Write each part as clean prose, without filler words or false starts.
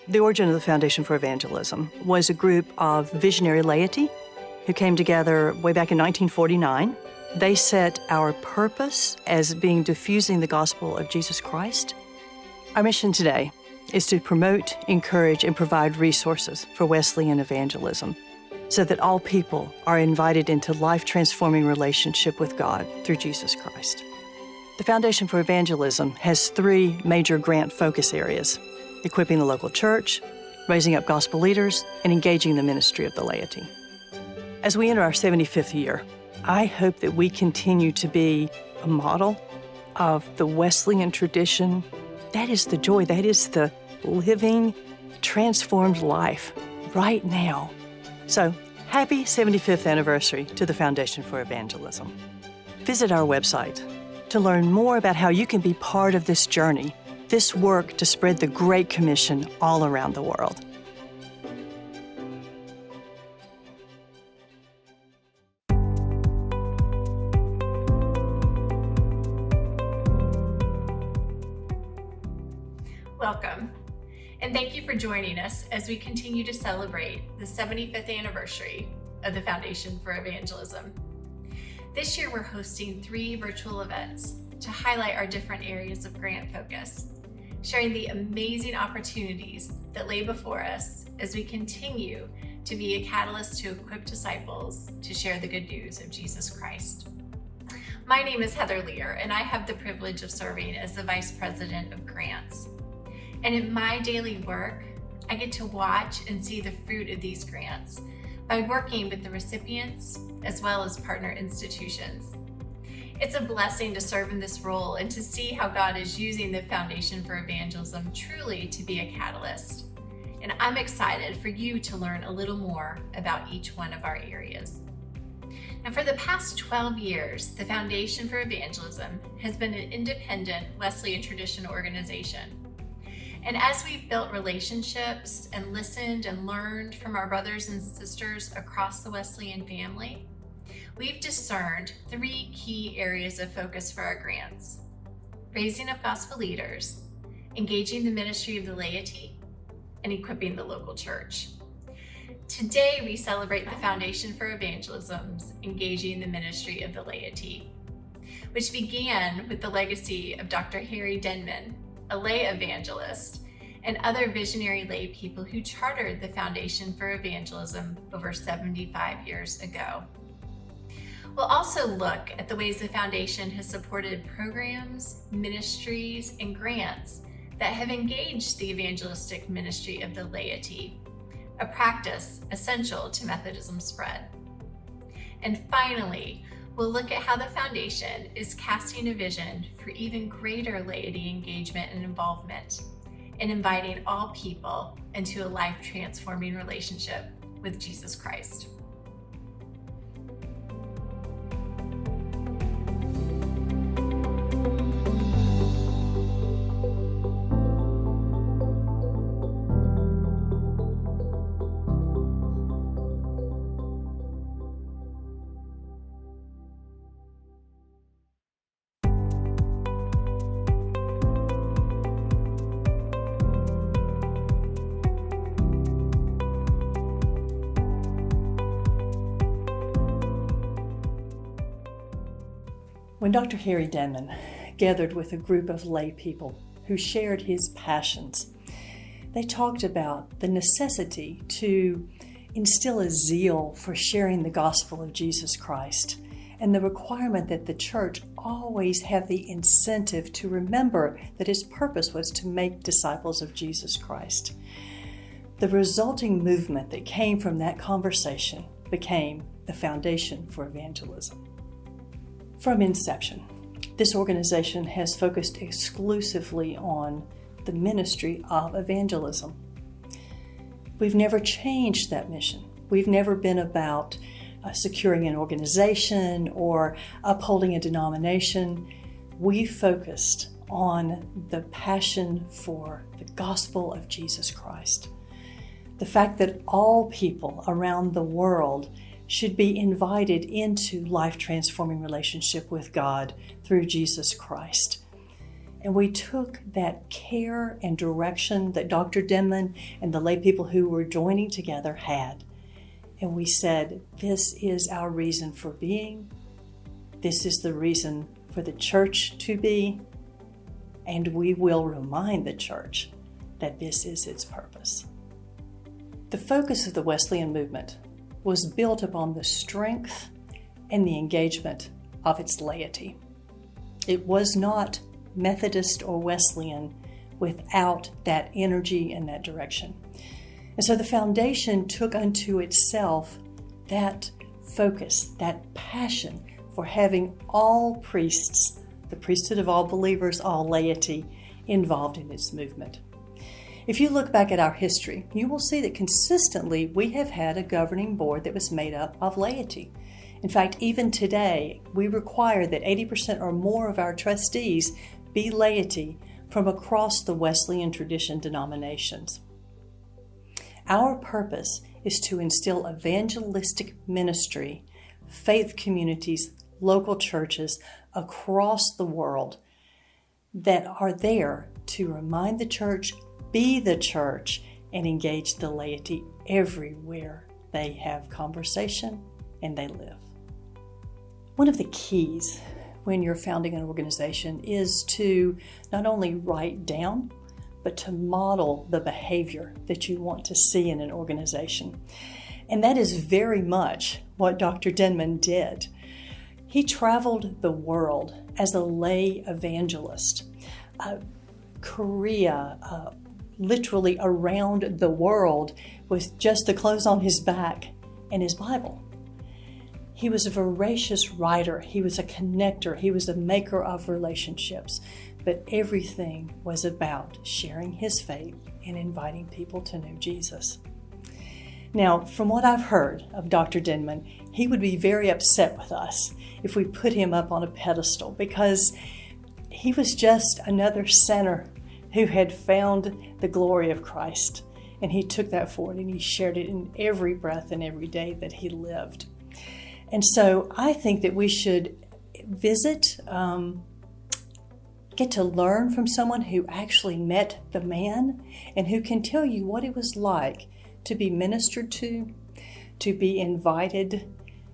The origin of the Foundation for Evangelism was a group of visionary laity who came together way back in 1949. They set our purpose as being diffusing the gospel of Jesus Christ. Our mission today is to promote, encourage, and provide resources for Wesleyan evangelism so that all people are invited into life-transforming relationship with God through Jesus Christ. The Foundation for Evangelism has three major grant focus areas: equipping the local church, raising up gospel leaders, and engaging the ministry of the laity. As we enter our 75th year, I hope that we continue to be a model of the Wesleyan tradition. That is the joy, that is the living, transformed life right now. So, happy 75th anniversary to the Foundation for Evangelism. Visit our website to learn more about how you can be part of this journey, this work to spread the Great Commission all around the world. Welcome, and thank you for joining us as we continue to celebrate the 75th anniversary of the Foundation for Evangelism. This year we're hosting 3 virtual events to highlight our different areas of grant focus, sharing the amazing opportunities that lay before us as we continue to be a catalyst to equip disciples to share the good news of Jesus Christ. My name is Heather Lear, and I have the privilege of serving as the Vice President of Grants. And in my daily work, I get to watch and see the fruit of these grants by working with the recipients as well as partner institutions. It's a blessing to serve in this role and to see how God is using the Foundation for Evangelism truly to be a catalyst. And I'm excited for you to learn a little more about each one of our areas. Now, for the past 12 years, the Foundation for Evangelism has been an independent Wesleyan tradition organization. And as we've built relationships and listened and learned from our brothers and sisters across the Wesleyan family, we've discerned 3 key areas of focus for our grants: raising up gospel leaders, engaging the ministry of the laity, and equipping the local church. Today, we celebrate the Foundation for Evangelism's engaging the ministry of the laity, which began with the legacy of Dr. Harry Denman, a lay evangelist, and other visionary lay people who chartered the Foundation for Evangelism over 75 years ago. We'll also look at the ways the Foundation has supported programs, ministries, and grants that have engaged the evangelistic ministry of the laity, a practice essential to Methodism spread. And finally, we'll look at how the Foundation is casting a vision for even greater laity engagement and involvement in inviting all people into a life-transforming relationship with Jesus Christ. When Dr. Harry Denman gathered with a group of lay people who shared his passions, they talked about the necessity to instill a zeal for sharing the gospel of Jesus Christ and the requirement that the church always have the incentive to remember that its purpose was to make disciples of Jesus Christ. The resulting movement that came from that conversation became the Foundation for Evangelism. From inception, this organization has focused exclusively on the ministry of evangelism. We've never changed that mission. We've never been about securing an organization or upholding a denomination. We focused on the passion for the gospel of Jesus Christ. The fact that all people around the world should be invited into life-transforming relationship with God through Jesus Christ. And we took that care and direction that Dr. Denman and the lay people who were joining together had. And we said, this is our reason for being. This is the reason for the church to be. And we will remind the church that this is its purpose. The focus of the Wesleyan movement was built upon the strength and the engagement of its laity. It was not Methodist or Wesleyan without that energy and that direction. And so the foundation took unto itself that focus, that passion for having all priests, the priesthood of all believers, all laity, involved in its movement. If you look back at our history, you will see that consistently we have had a governing board that was made up of laity. In fact, even today, we require that 80% or more of our trustees be laity from across the Wesleyan tradition denominations. Our purpose is to instill evangelistic ministry, faith communities, local churches across the world that are there to remind the church, be the church, and engage the laity everywhere they have conversation and they live. One of the keys when you're founding an organization is to not only write down, but to model the behavior that you want to see in an organization. And that is very much what Dr. Denman did. He traveled the world as a lay evangelist. Korea, literally around the world with just the clothes on his back and his Bible. He was a voracious writer. He was a connector. He was a maker of relationships. But everything was about sharing his faith and inviting people to know Jesus. Now, from what I've heard of Dr. Denman, he would be very upset with us if we put him up on a pedestal because he was just another sinner who had found the glory of Christ. And he took that forward and he shared it in every breath and every day that he lived. And so I think that we should visit, get to learn from someone who actually met the man and who can tell you what it was like to be ministered to be invited,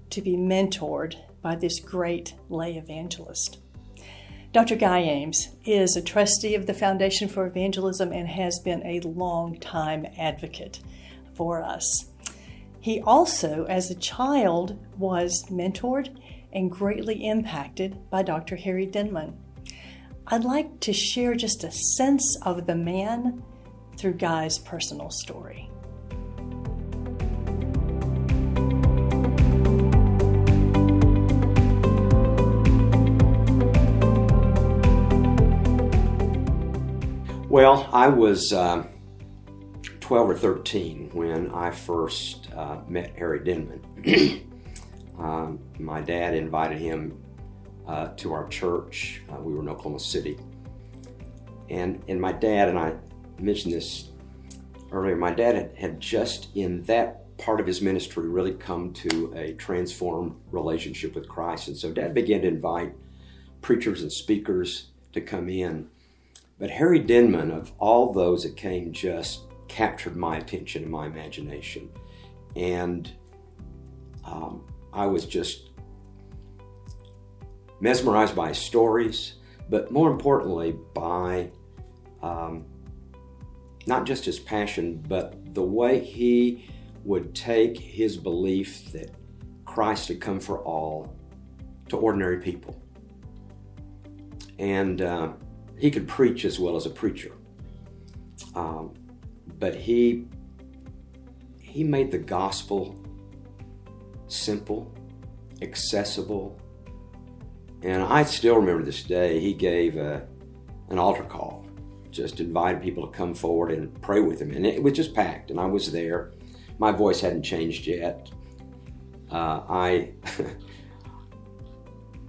to be mentored by this great lay evangelist. Dr. Guy Ames is a trustee of the Foundation for Evangelism and has been a long-time advocate for us. He also, as a child, was mentored and greatly impacted by Dr. Harry Denman. I'd like to share just a sense of the man through Guy's personal story. Well, I was 12 or 13 when I first met Harry Denman. My dad invited him to our church. We were in Oklahoma City. And my dad, and I mentioned this earlier, my dad had just in that part of his ministry really come to a transformed relationship with Christ. And so Dad began to invite preachers and speakers to come in. But Harry Denman, of all those that came, just captured my attention and my imagination. And I was just mesmerized by his stories, but more importantly by not just his passion, but the way he would take his belief that Christ had come for all to ordinary people. And he could preach as well as a preacher. But he made the gospel simple, accessible. And I still remember this day, he gave an altar call, just invited people to come forward and pray with him. And it was just packed, and I was there. My voice hadn't changed yet. I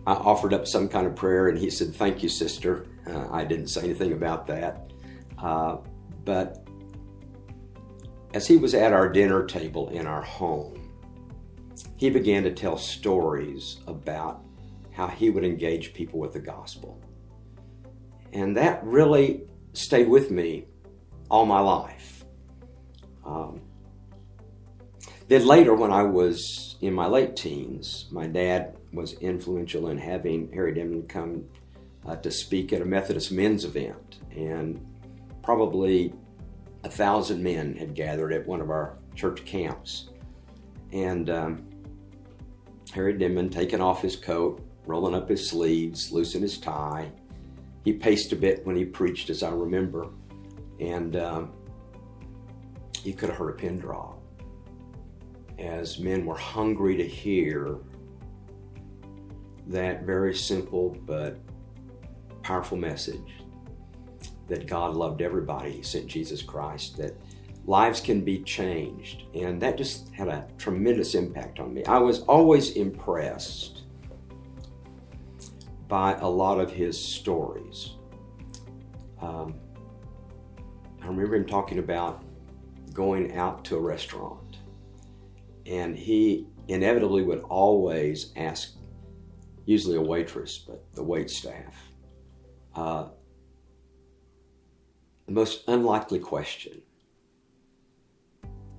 offered up some kind of prayer, and he said, "Thank you, sister." I didn't say anything about that. But as he was at our dinner table in our home, he began to tell stories about how he would engage people with the gospel. And that really stayed with me all my life. Then later, when I was in my late teens, my dad was influential in having Harry Denman come to speak at a Methodist men's event. And probably 1,000 men had gathered at one of our church camps. And Harry Denman, taking off his coat, rolling up his sleeves, loosening his tie. He paced a bit when he preached, as I remember. And you could have heard a pin drop as men were hungry to hear that very simple but powerful message that God loved everybody. He sent Jesus Christ, that lives can be changed. And that just had a tremendous impact on me. I was always impressed by a lot of his stories. I remember him talking about going out to a restaurant, and he inevitably would always ask, usually a waitress, but the wait staff, the most unlikely question.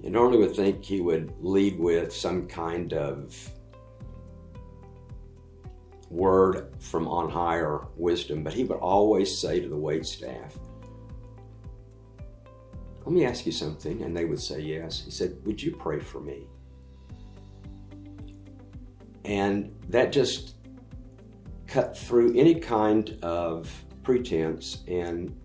You normally would think he would lead with some kind of word from on high or wisdom, but he would always say to the wait staff, "Let me ask you something," and they would say yes. He said, "Would you pray for me?" And that just cut through any kind of pretense, and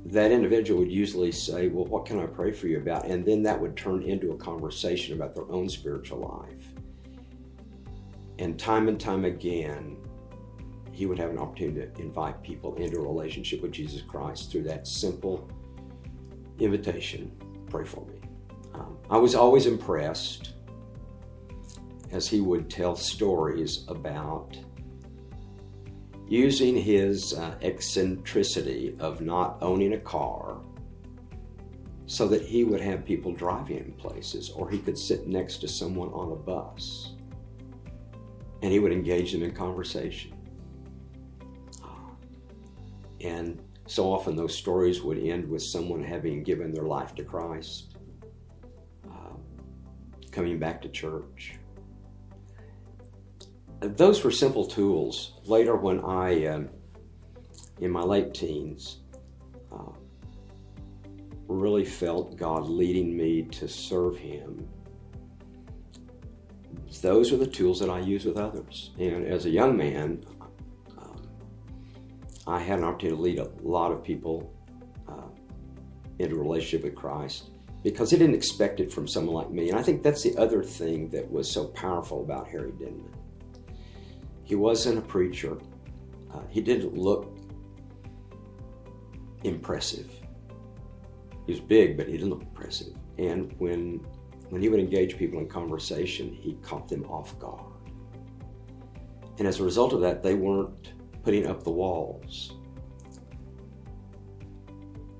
that individual would usually say, "Well, what can I pray for you about?" And then that would turn into a conversation about their own spiritual life. And time again, he would have an opportunity to invite people into a relationship with Jesus Christ through that simple invitation, "Pray for me." I was always impressed as he would tell stories about using his eccentricity of not owning a car so that he would have people driving him places, or he could sit next to someone on a bus and he would engage them in conversation. And so often those stories would end with someone having given their life to Christ, coming back to church. Those were simple tools. Later, when I, in my late teens, really felt God leading me to serve Him, those are the tools that I use with others. And as a young man, I had an opportunity to lead a lot of people into a relationship with Christ because he didn't expect it from someone like me. And I think that's the other thing that was so powerful about Harry Denman. He wasn't a preacher. He didn't look impressive. He was big, but he didn't look impressive. And when he would engage people in conversation, he caught them off guard. And as a result of that, they weren't putting up the walls.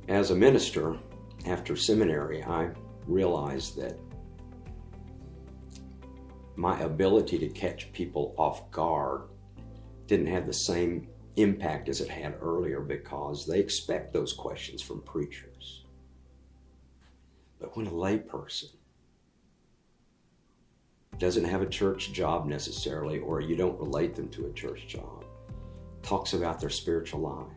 As a minister, after seminary, I realized that my ability to catch people off guard didn't have the same impact as it had earlier because they expect those questions from preachers. But when a lay person doesn't have a church job necessarily, or you don't relate them to a church job, talks about their spiritual life,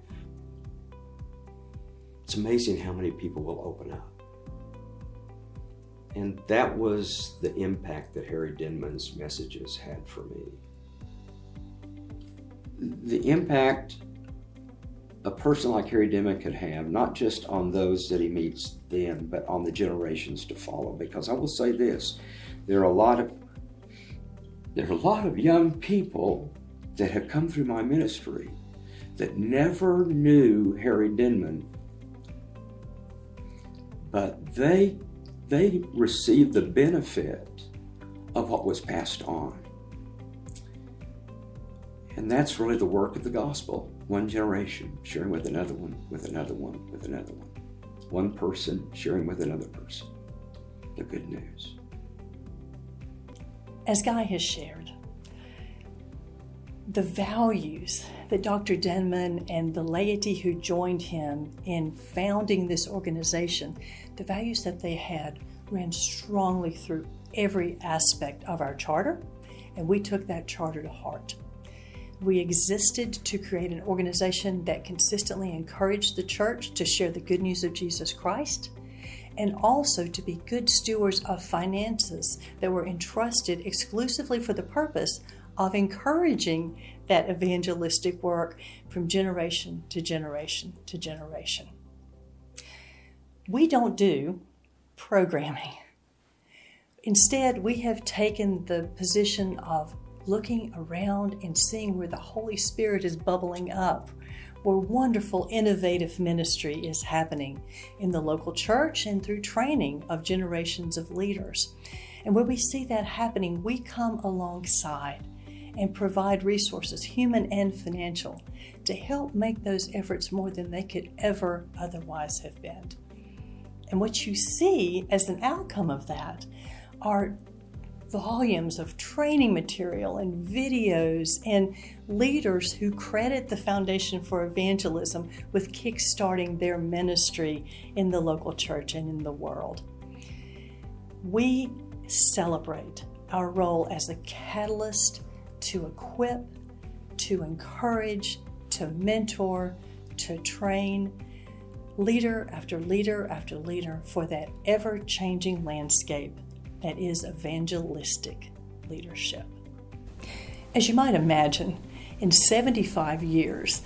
it's amazing how many people will open up. And that was the impact that Harry Denman's messages had for me. The impact a person like Harry Denman could have, not just on those that he meets then, but on the generations to follow. Because I will say this, there are a lot of young people that have come through my ministry that never knew Harry Denman, but they received the benefit of what was passed on. And that's really the work of the gospel. One generation sharing with another one, with another one, with another one. One person sharing with another person the good news. As Guy has shared, The values that Dr. Denman and the laity who joined him in founding this organization, the values that they had ran strongly through every aspect of our charter, and we took that charter to heart. We existed to create an organization that consistently encouraged the church to share the good news of Jesus Christ, and also to be good stewards of finances that were entrusted exclusively for the purpose of encouraging that evangelistic work from generation to generation to generation. We don't do programming. Instead, we have taken the position of looking around and seeing where the Holy Spirit is bubbling up, where wonderful, innovative ministry is happening in the local church and through training of generations of leaders. And where we see that happening, we come alongside and provide resources, human and financial, to help make those efforts more than they could ever otherwise have been. And what you see as an outcome of that are volumes of training material and videos and leaders who credit the Foundation for Evangelism with kickstarting their ministry in the local church and in the world. We celebrate our role as a catalyst to equip, to encourage, to mentor, to train leader after leader after leader for that ever-changing landscape that is evangelistic leadership. As you might imagine, in 75 years,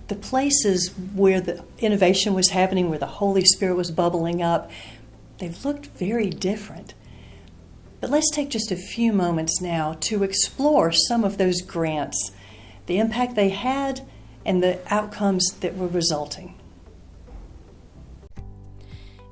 the places where the innovation was happening, where the Holy Spirit was bubbling up, they've looked very different. But let's take just a few moments now to explore some of those grants, the impact they had, and the outcomes that were resulting.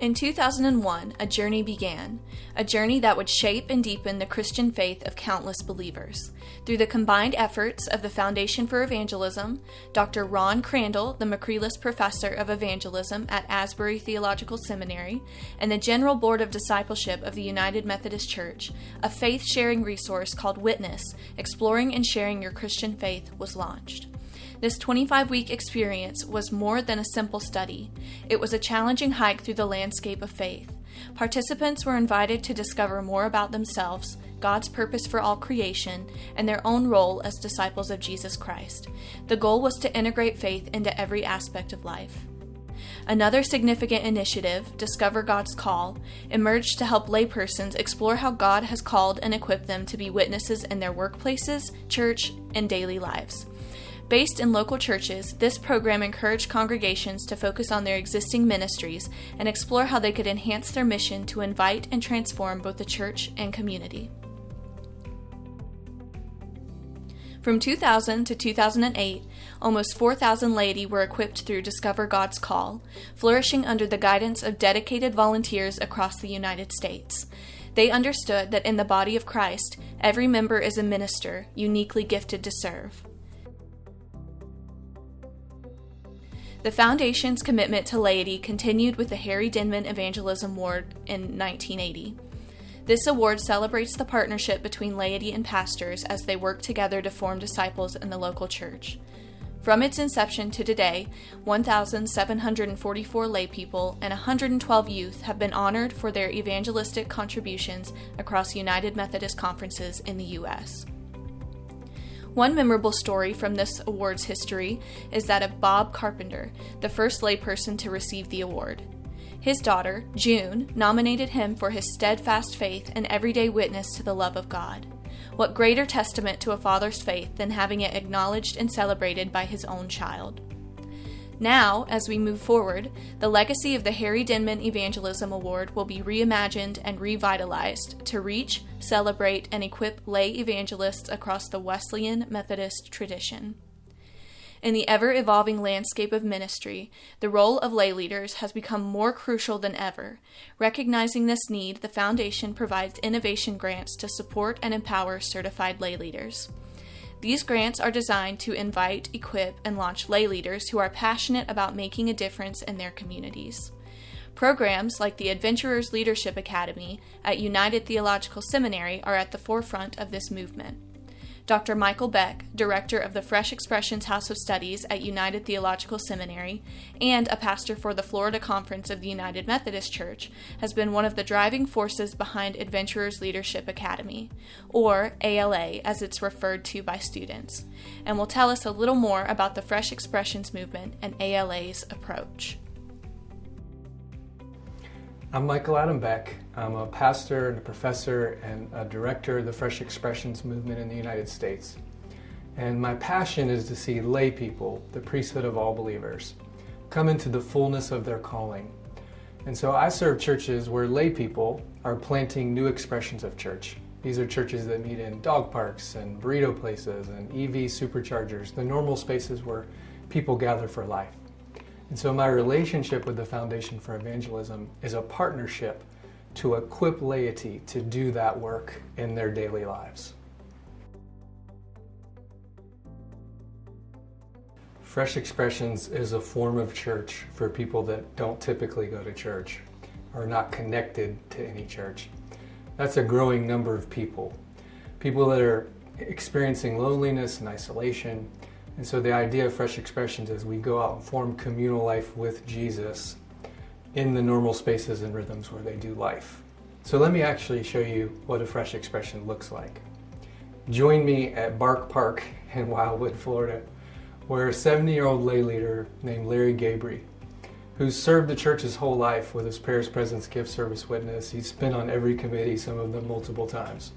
In 2001, a journey began, a journey that would shape and deepen the Christian faith of countless believers. Through the combined efforts of the Foundation for Evangelism, Dr. Ron Crandall, the McCreeless Professor of Evangelism at Asbury Theological Seminary, and the General Board of Discipleship of the United Methodist Church, a faith-sharing resource called Witness, Exploring and Sharing Your Christian Faith, was launched. This 25-week experience was more than a simple study. It was a challenging hike through the landscape of faith. Participants were invited to discover more about themselves, God's purpose for all creation, and their own role as disciples of Jesus Christ. The goal was to integrate faith into every aspect of life. Another significant initiative, Discover God's Call, emerged to help laypersons explore how God has called and equipped them to be witnesses in their workplaces, church, and daily lives. Based in local churches, this program encouraged congregations to focus on their existing ministries and explore how they could enhance their mission to invite and transform both the church and community. From 2000 to 2008, almost 4,000 laity were equipped through Discover God's Call, flourishing under the guidance of dedicated volunteers across the United States. They understood that in the body of Christ, every member is a minister, uniquely gifted to serve. The Foundation's commitment to laity continued with the Harry Denman Evangelism Award in 1980. This award celebrates the partnership between laity and pastors as they work together to form disciples in the local church. From its inception to today, 1,744 laypeople and 112 youth have been honored for their evangelistic contributions across United Methodist conferences in the U.S. One memorable story from this award's history is that of Bob Carpenter, the first layperson to receive the award. His daughter, June, nominated him for his steadfast faith and everyday witness to the love of God. What greater testament to a father's faith than having it acknowledged and celebrated by his own child? Now, as we move forward, the legacy of the Harry Denman Evangelism Award will be reimagined and revitalized to reach, celebrate, and equip lay evangelists across the Wesleyan Methodist tradition. In the ever-evolving landscape of ministry, the role of lay leaders has become more crucial than ever. Recognizing this need, the Foundation provides innovation grants to support and empower certified lay leaders. These grants are designed to invite, equip, and launch lay leaders who are passionate about making a difference in their communities. Programs like the Adventurers Leadership Academy at United Theological Seminary are at the forefront of this movement. Dr. Michael Beck, director of the Fresh Expressions House of Studies at United Theological Seminary and a pastor for the Florida Conference of the United Methodist Church, has been one of the driving forces behind Adventurers Leadership Academy, or ALA as it's referred to by students, and will tell us a little more about the Fresh Expressions movement and ALA's approach. I'm Michael Adam Beck. I'm a pastor and a professor and a director of the Fresh Expressions movement in the United States. And my passion is to see lay people, the priesthood of all believers, come into the fullness of their calling. And so I serve churches where lay people are planting new expressions of church. These are churches that meet in dog parks and burrito places and EV superchargers, the normal spaces where people gather for life. And so my relationship with the Foundation for Evangelism is a partnership to equip laity to do that work in their daily lives. Fresh Expressions is a form of church for people that don't typically go to church or are not connected to any church. That's a growing number of people. People that are experiencing loneliness and isolation. And so the idea of Fresh Expressions is we go out and form communal life with Jesus in the normal spaces and rhythms where they do life. So let me actually show you what a Fresh Expression looks like. Join me at Bark Park in Wildwood, Florida, where a 70-year-old lay leader named Larry, who's served the church his whole life with his Prayers, Presence, Gift, Service, Witness. He's been on every committee, some of them multiple times,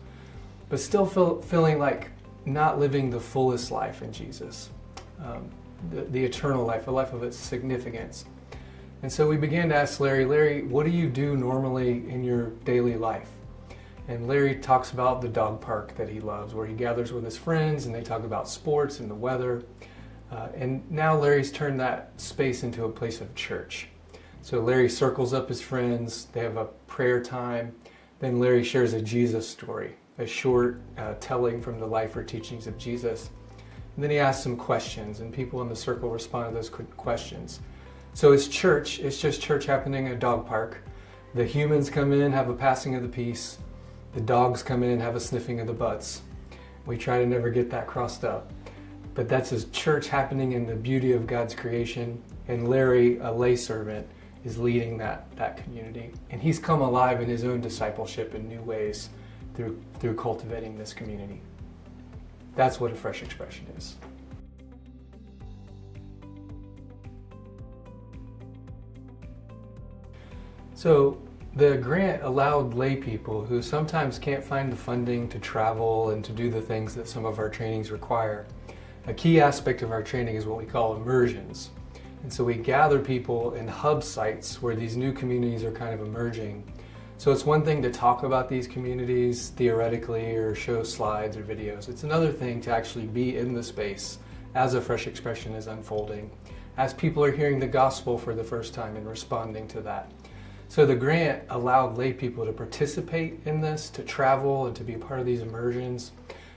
but still feeling like not living the fullest life in Jesus, the eternal life, a life of its significance. And so we began to ask Larry, what do you do normally in your daily life? And Larry talks about the dog park that he loves, where he gathers with his friends and they talk about sports and the weather. And now Larry's turned that space into a place of church. So Larry circles up his friends, they have a prayer time, then Larry shares a Jesus story, a short telling from the life or teachings of Jesus. And then he asks some questions, and people in the circle respond to those questions. So it's church, it's just church happening at a dog park. The humans come in, have a passing of the peace. The dogs come in, have a sniffing of the butts. We try to never get that crossed up. But that's his church happening in the beauty of God's creation. And Larry, a lay servant, is leading that community. And he's come alive in his own discipleship in new ways through cultivating this community. That's what a Fresh Expression is. So the grant allowed lay people who sometimes can't find the funding to travel and to do the things that some of our trainings require. A key aspect of our training is what we call immersions. And so we gather people in hub sites where these new communities are kind of emerging. So it's one thing to talk about these communities theoretically or show slides or videos. It's another thing to actually be in the space as a Fresh Expression is unfolding, as people are hearing the gospel for the first time and responding to that. So the grant allowed lay people to participate in this, to travel and to be part of these immersions.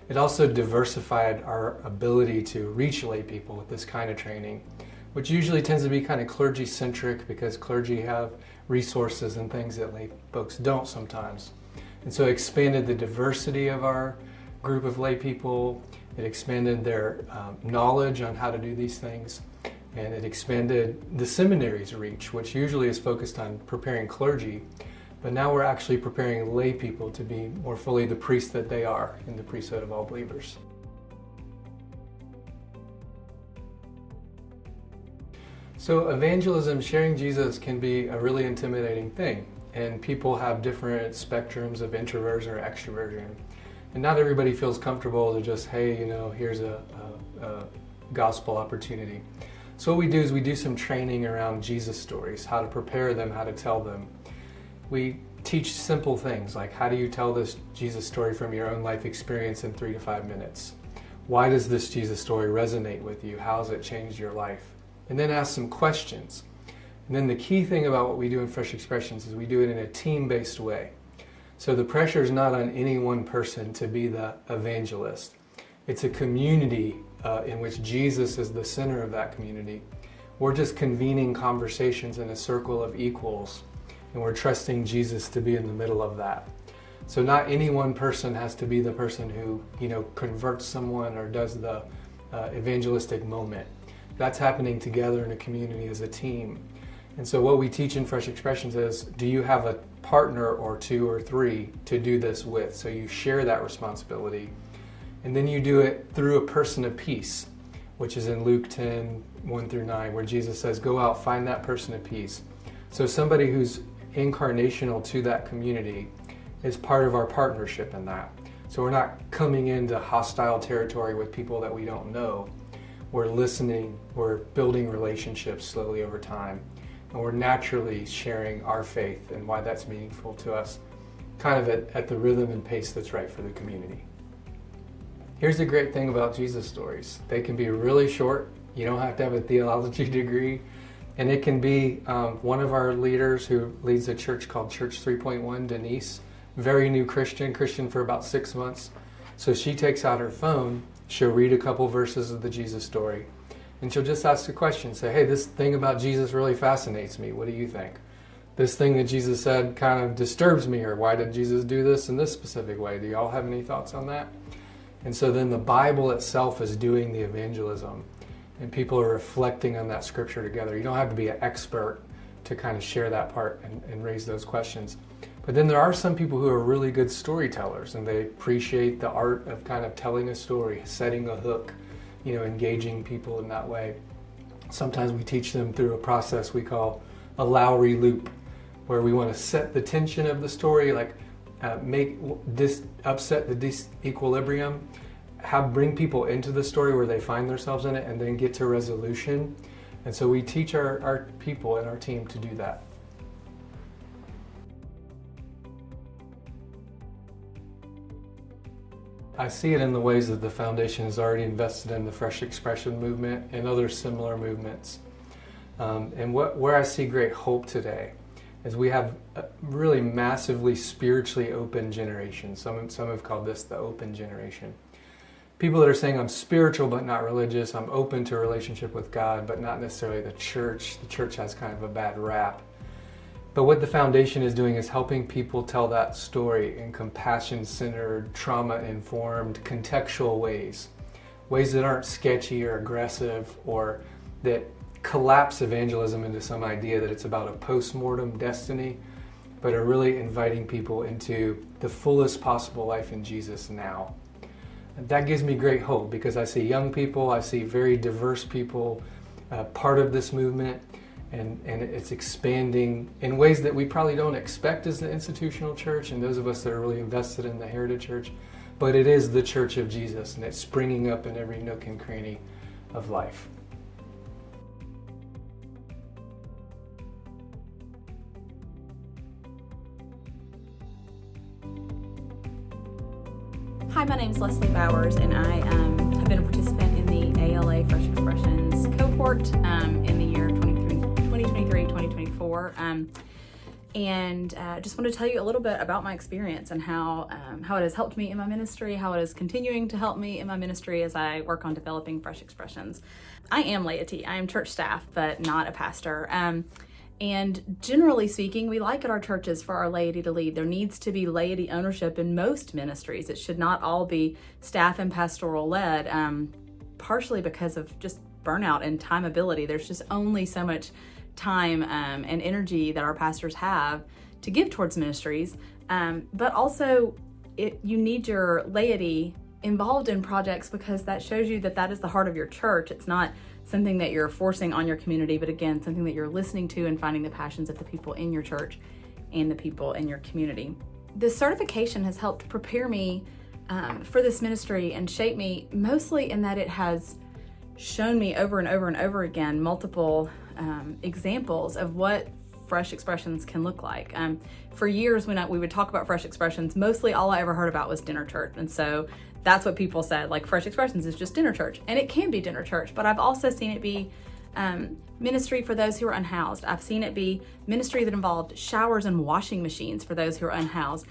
It also diversified our ability to reach lay people with this kind of training, which usually tends to be kind of clergy-centric because clergy have resources and things that lay folks don't sometimes. And so it expanded the diversity of our group of lay people. It expanded their knowledge on how to do these things. And it expanded the seminary's reach, which usually is focused on preparing clergy. But now we're actually preparing lay people to be more fully the priests that they are in the priesthood of all believers. So evangelism, sharing Jesus, can be a really intimidating thing. And people have different spectrums of introversion or extroversion. And not everybody feels comfortable to just, hey, here's a gospel opportunity. So what we do is we do some training around Jesus stories, how to prepare them, how to tell them. We teach simple things like, how do you tell this Jesus story from your own life experience in 3 to 5 minutes? Why does this Jesus story resonate with you? How has it changed your life? And then ask some questions. And then the key thing about what we do in Fresh Expressions is we do it in a team-based way. So the pressure is not on any one person to be the evangelist. It's a community in which Jesus is the center of that community. We're just convening conversations in a circle of equals, and we're trusting Jesus to be in the middle of that. So not any one person has to be the person who, converts someone or does the evangelistic moment. That's happening together in a community as a team. And so what we teach in Fresh Expressions is, do you have a partner or two or three to do this with? So you share that responsibility. And then you do it through a person of peace, which is in Luke 10, 1 through 9, where Jesus says, go out, find that person of peace. So somebody who's incarnational to that community is part of our partnership in that. So we're not coming into hostile territory with people that we don't know. We're listening, we're building relationships slowly over time, and we're naturally sharing our faith and why that's meaningful to us, kind of at the rhythm and pace that's right for the community. Here's the great thing about Jesus stories. They can be really short. You don't have to have a theology degree. And it can be one of our leaders who leads a church called Church 3.1, Denise, very new Christian for about 6 months. So she takes out her phone, she'll read a couple verses of the Jesus story, and she'll just ask a question, say, hey, this thing about Jesus really fascinates me. What do you think? This thing that Jesus said kind of disturbs me, or why did Jesus do this in this specific way? Do y'all have any thoughts on that? And so then the Bible itself is doing the evangelism, and people are reflecting on that scripture together. You don't have to be an expert to kind of share that part and raise those questions. But then there are some people who are really good storytellers, and they appreciate the art of kind of telling a story, setting a hook, engaging people in that way. Sometimes we teach them through a process we call a Lowry loop, where we want to set the tension of the story, like upset the disequilibrium, bring people into the story where they find themselves in it, and then get to resolution. And so we teach our people and our team to do that. I see it in the ways that the foundation has already invested in the Fresh Expression movement and other similar movements. And where I see great hope today is we have a really massively spiritually open generation. Some have called this the open generation. People that are saying, I'm spiritual but not religious, I'm open to a relationship with God, but not necessarily the church. The church has kind of a bad rap. But what the foundation is doing is helping people tell that story in compassion-centered, trauma-informed, contextual ways that aren't sketchy or aggressive, or that collapse evangelism into some idea that it's about a post-mortem destiny, but are really inviting people into the fullest possible life in Jesus now. And that gives me great hope, because I see young people, I see very diverse people part of this movement, and it's expanding in ways that we probably don't expect as the institutional church, and those of us that are really invested in the Heritage Church, but it is the Church of Jesus, and it's springing up in every nook and cranny of life. Hi, my name is Leslie Bowers, and I have been a participant in the ALA Fresh Expressions cohort in the year 2023-2024. And just want to tell you a little bit about my experience and how it has helped me in my ministry, how it is continuing to help me in my ministry as I work on developing Fresh Expressions. I am laity. I am church staff, but not a pastor. And generally speaking, we like at our churches for our laity to lead. There needs to be laity ownership in most ministries. It should not all be staff and pastoral led, partially because of just burnout and timeability. There's just only so much time and energy that our pastors have to give towards ministries. But also, you need your laity involved in projects, because that shows you that that is the heart of your church. It's not something that you're forcing on your community, but again, something that you're listening to and finding the passions of the people in your church and the people in your community. This certification has helped prepare me for this ministry and shape me, mostly in that it has shown me over and over and over again multiple examples of what Fresh Expressions can look like. For years, when we would talk about Fresh Expressions, mostly all I ever heard about was dinner church. And so that's what people said, like, Fresh Expressions is just dinner church. And it can be dinner church, but I've also seen it be Ministry for those who are unhoused. I've seen it be ministry that involved showers and washing machines for those who are unhoused.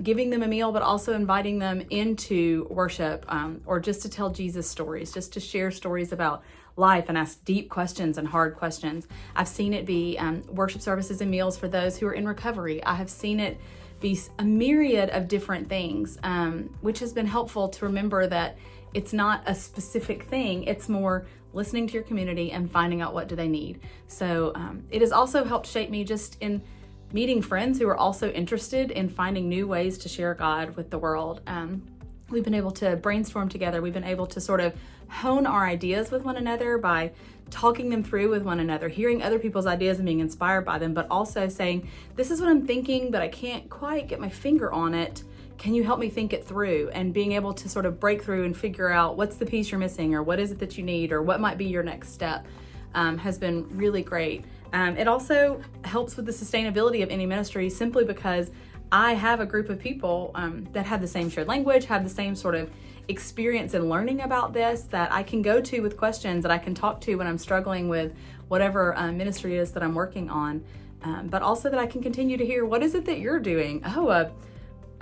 Giving them a meal, but also inviting them into worship, or just to tell Jesus stories, just to share stories about life and ask deep questions and hard questions. I've seen it be worship services and meals for those who are in recovery. I have seen it be a myriad of different things, which has been helpful to remember that it's not a specific thing. It's more listening to your community and finding out what do they need. So it has also helped shape me just in meeting friends who are also interested in finding new ways to share God with the world. We've been able to brainstorm together. We've been able to sort of hone our ideas with one another by talking them through with one another, hearing other people's ideas and being inspired by them, but also saying, this is what I'm thinking, but I can't quite get my finger on it. Can you help me think it through? And being able to sort of break through and figure out what's the piece you're missing, or what is it that you need, or what might be your next step, has been really great. It also helps with the sustainability of any ministry, simply because I have a group of people that have the same shared language, have the same sort of experience in learning about this, that I can go to with questions, that I can talk to when I'm struggling with whatever ministry it is that I'm working on, but also that I can continue to hear, what is it that you're doing? Oh,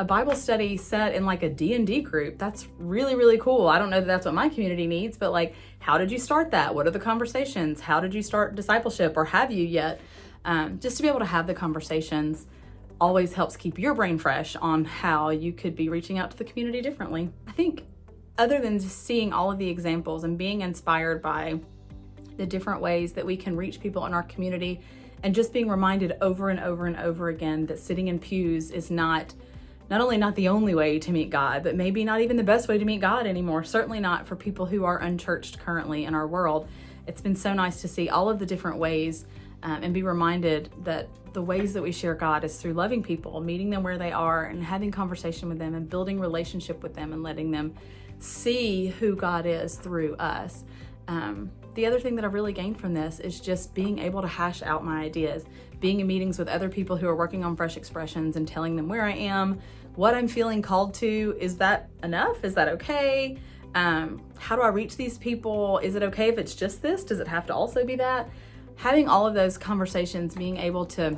a Bible study set in like a D&D group. That's really, really cool. I don't know that that's what my community needs, but like, how did you start that? What are the conversations? How did you start discipleship, or have you yet? Just to be able to have the conversations always helps keep your brain fresh on how you could be reaching out to the community differently. I think other than just seeing all of the examples and being inspired by the different ways that we can reach people in our community, and just being reminded over and over and over again that sitting in pews is not only not the only way to meet God, but maybe not even the best way to meet God anymore. Certainly not for people who are unchurched currently in our world. It's been so nice to see all of the different ways and be reminded that the ways that we share God is through loving people, meeting them where they are and having conversation with them and building relationship with them and letting them see who God is through us. The other thing that I've really gained from this is just being able to hash out my ideas, being in meetings with other people who are working on Fresh Expressions and telling them where I am, what I'm feeling called to. Is that enough? Is that okay? How do I reach these people? Is it okay if it's just this? Does it have to also be that? Having all of those conversations, being able to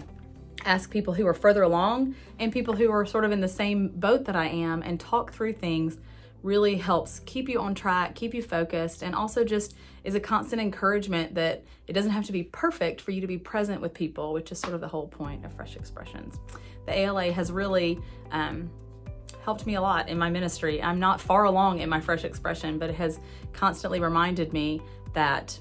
ask people who are further along and people who are sort of in the same boat that I am and talk through things really helps keep you on track, keep you focused, and also just is a constant encouragement that it doesn't have to be perfect for you to be present with people, which is sort of the whole point of Fresh Expressions. The ALA has really helped me a lot in my ministry. I'm not far along in my Fresh Expression, but it has constantly reminded me that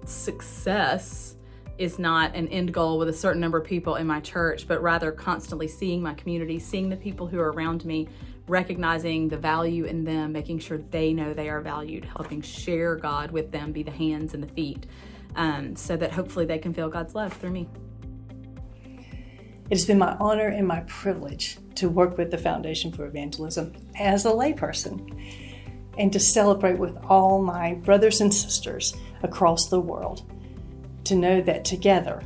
success is not an end goal with a certain number of people in my church, but rather constantly seeing my community, seeing the people who are around me, recognizing the value in them, making sure they know they are valued, helping share God with them, be the hands and the feet, so that hopefully they can feel God's love through me. It has been my honor and my privilege to work with the Foundation for Evangelism as a layperson, and to celebrate with all my brothers and sisters across the world, to know that together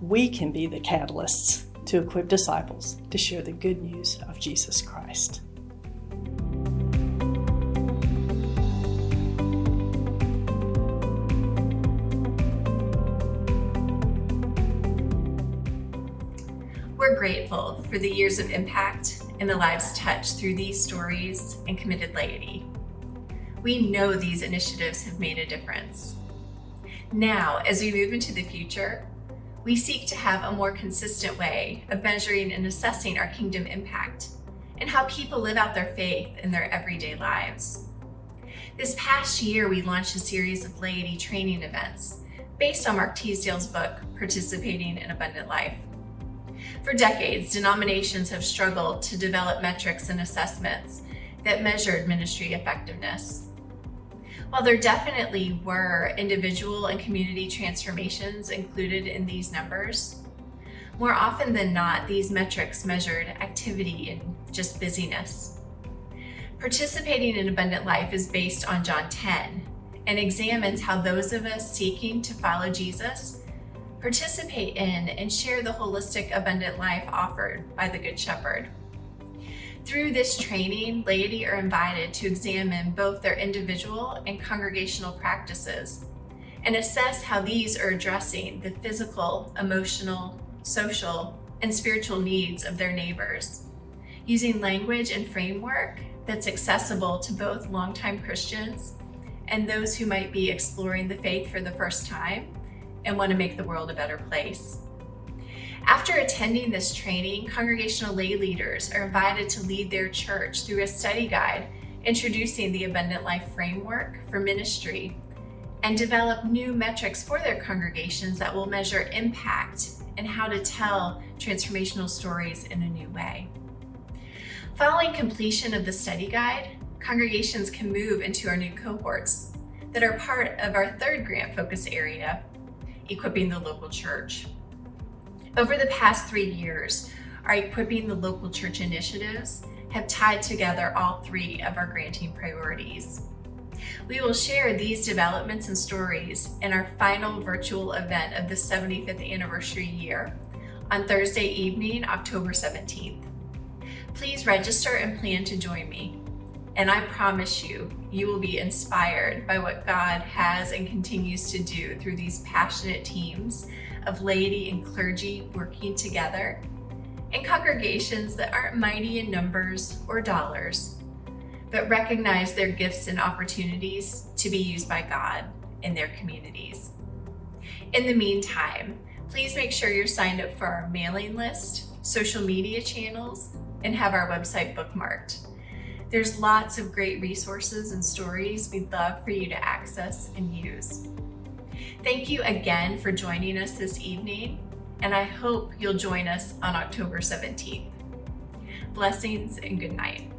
we can be the catalysts to equip disciples to share the good news of Jesus Christ. We're grateful for the years of impact and the lives touched through these stories and committed laity. We know these initiatives have made a difference. Now, as we move into the future, we seek to have a more consistent way of measuring and assessing our kingdom impact and how people live out their faith in their everyday lives. This past year, we launched a series of laity training events based on Mark Teasdale's book, Participating in Abundant Life. For decades, denominations have struggled to develop metrics and assessments that measured ministry effectiveness. While there definitely were individual and community transformations included in these numbers, more often than not, these metrics measured activity and just busyness. Participating in Abundant Life is based on John 10 and examines how those of us seeking to follow Jesus participate in and share the holistic abundant life offered by the Good Shepherd. Through this training, laity are invited to examine both their individual and congregational practices and assess how these are addressing the physical, emotional, social, and spiritual needs of their neighbors, using language and framework that's accessible to both longtime Christians and those who might be exploring the faith for the first time and want to make the world a better place. After attending this training, congregational lay leaders are invited to lead their church through a study guide introducing the Abundant Life framework for ministry and develop new metrics for their congregations that will measure impact and how to tell transformational stories in a new way. Following completion of the study guide, congregations can move into our new cohorts that are part of our third grant focus area, equipping the local church. Over the past 3 years, our Equipping the Local Church initiatives have tied together all 3 of our granting priorities. We will share these developments and stories in our final virtual event of the 75th anniversary year on Thursday evening, October 17th. Please register and plan to join me. And I promise you, you will be inspired by what God has and continues to do through these passionate teams of laity and clergy working together, and congregations that aren't mighty in numbers or dollars, but recognize their gifts and opportunities to be used by God in their communities. In the meantime, please make sure you're signed up for our mailing list, social media channels, and have our website bookmarked. There's lots of great resources and stories we'd love for you to access and use. Thank you again for joining us this evening, and I hope you'll join us on October 17th. Blessings and good night.